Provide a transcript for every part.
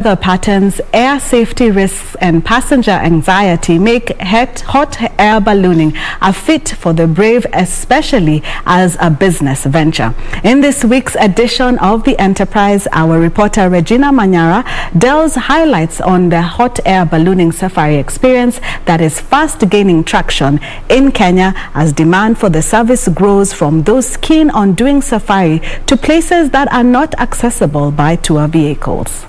Weather patterns, air safety risks and passenger anxiety make hot air ballooning a fit for the brave, especially as a business venture. In this week's edition of The Enterprise, our reporter Regina Manyara delves highlights on the hot air ballooning safari experience that is fast gaining traction in Kenya as demand for the service grows from those keen on doing safari to places that are not accessible by tour vehicles.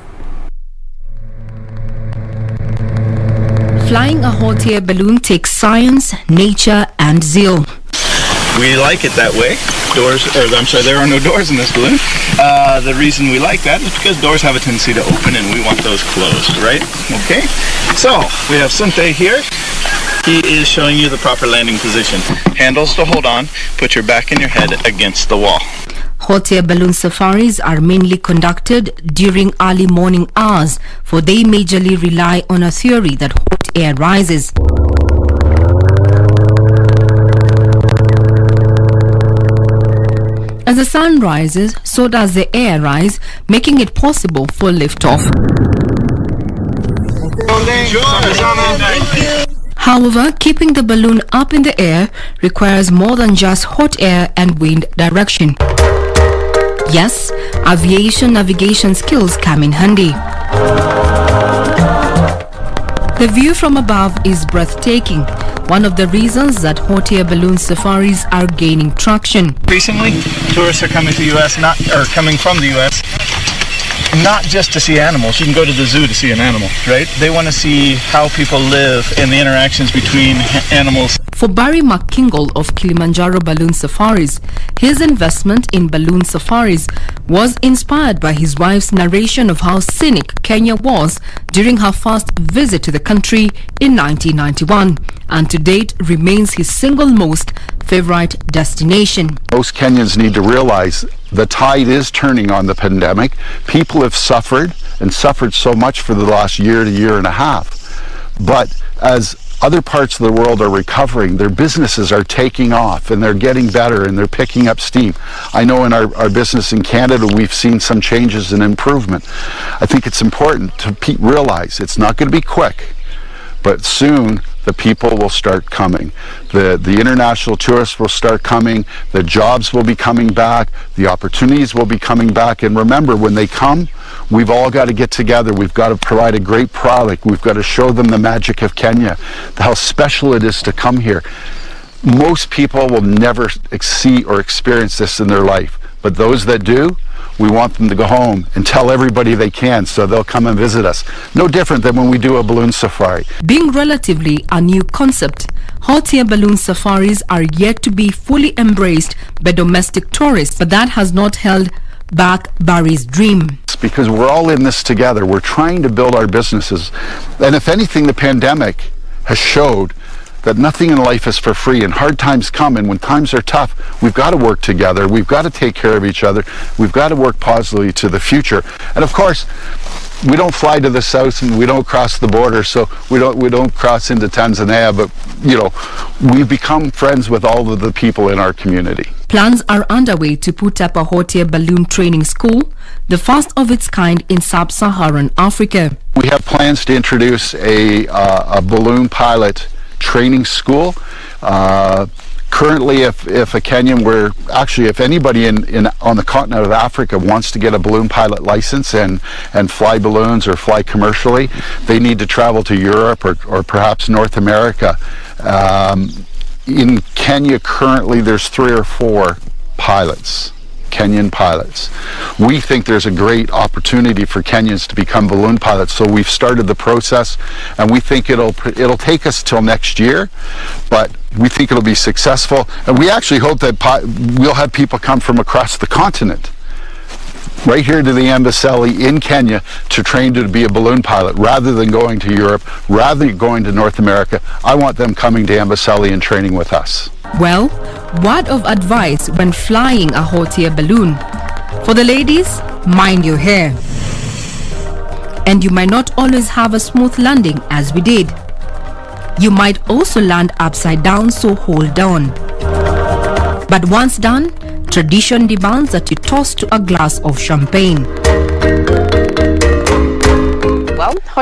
Flying a hot air balloon takes science, nature, and zeal. We like it that way. There are no doors in this balloon. The reason we like that is because doors have a tendency to open and we want those closed, right? Okay. So, we have Sunte here. He is showing you the proper landing position. Handles to hold on, put your back and your head against the wall. Hot air balloon safaris are mainly conducted during early morning hours, for they majorly rely on a theory that hot air rises. As the sun rises, so does the air rise, making it possible for liftoff. However, keeping the balloon up in the air requires more than just hot air and wind direction. Yes, aviation navigation skills come in handy. The view from above is breathtaking, one of the reasons that hot air balloon safaris are gaining traction. Increasingly, tourists are coming to coming from the US, not just to see animals. You can go to the zoo to see an animal, right? They want to see how people live and the interactions between animals. For Barry McKingle of Kilimanjaro Balloon Safaris, his investment in balloon safaris was inspired by his wife's narration of how scenic Kenya was during her first visit to the country in 1991, and to date remains his single most favorite destination. Most Kenyans need to realize the tide is turning on the pandemic. People have suffered and suffered so much for the last year to year and a half. But as other parts of the world are recovering, their businesses are taking off and they're getting better and they're picking up steam. I know in our business in Canada we've seen some changes and improvement. I think it's important to realize it's not going to be quick, but soon the people will start coming. The international tourists will start coming, the jobs will be coming back, the opportunities will be coming back. And remember, when they come, we've all got to get together. We've got to provide a great product. We've got to show them the magic of Kenya, how special it is to come here. Most people will never see or experience this in their life, but those that do, we want them to go home and tell everybody they can, so they'll come and visit us. No different than when we do a balloon safari. Being relatively a new concept, hot air balloon safaris are yet to be fully embraced by domestic tourists, but that has not held back Barry's dream. Because we're all in this together. We're trying to build our businesses. And if anything, the pandemic has showed that nothing in life is for free, and hard times come, and when times are tough, we've got to work together, we've got to take care of each other, we've got to work positively to the future. And of course, we don't fly to the south and we don't cross the border, so we don't cross into Tanzania, but you know, we've become friends with all of the people in our community. Plans are underway to put up a hot air balloon training school, the first of its kind in sub-Saharan Africa. We have plans to introduce a balloon pilot training school. Currently, if a Kenyan if anybody on the continent of Africa wants to get a balloon pilot license and fly balloons or fly commercially, they need to travel to Europe or perhaps North America. In Kenya currently there's 3 or 4 pilots, Kenyan pilots. We think there's a great opportunity for Kenyans to become balloon pilots, so we've started the process, and we think it'll take us till next year, but we think it'll be successful, and we actually hope that we'll have people come from across the continent right here to the Amboseli in Kenya to train to be a balloon pilot, rather than going to Europe, rather than going to North America. I want them coming to Amboseli and training with us. Well, word of advice when flying a hot air balloon. For the ladies, mind your hair. And you might not always have a smooth landing as we did. You might also land upside down, so hold on. But once done, tradition demands that you toast to a glass of champagne.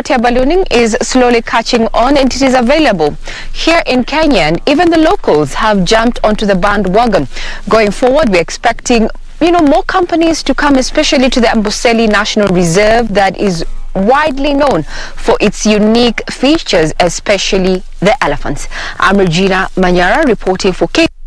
hot air ballooning is slowly catching on, and it is available here in Kenya, and even the locals have jumped onto the bandwagon. Going forward, we're expecting more companies to come, especially to the Amboseli National Reserve that is widely known for its unique features, especially the elephants. I'm Regina Manyara reporting for KBC.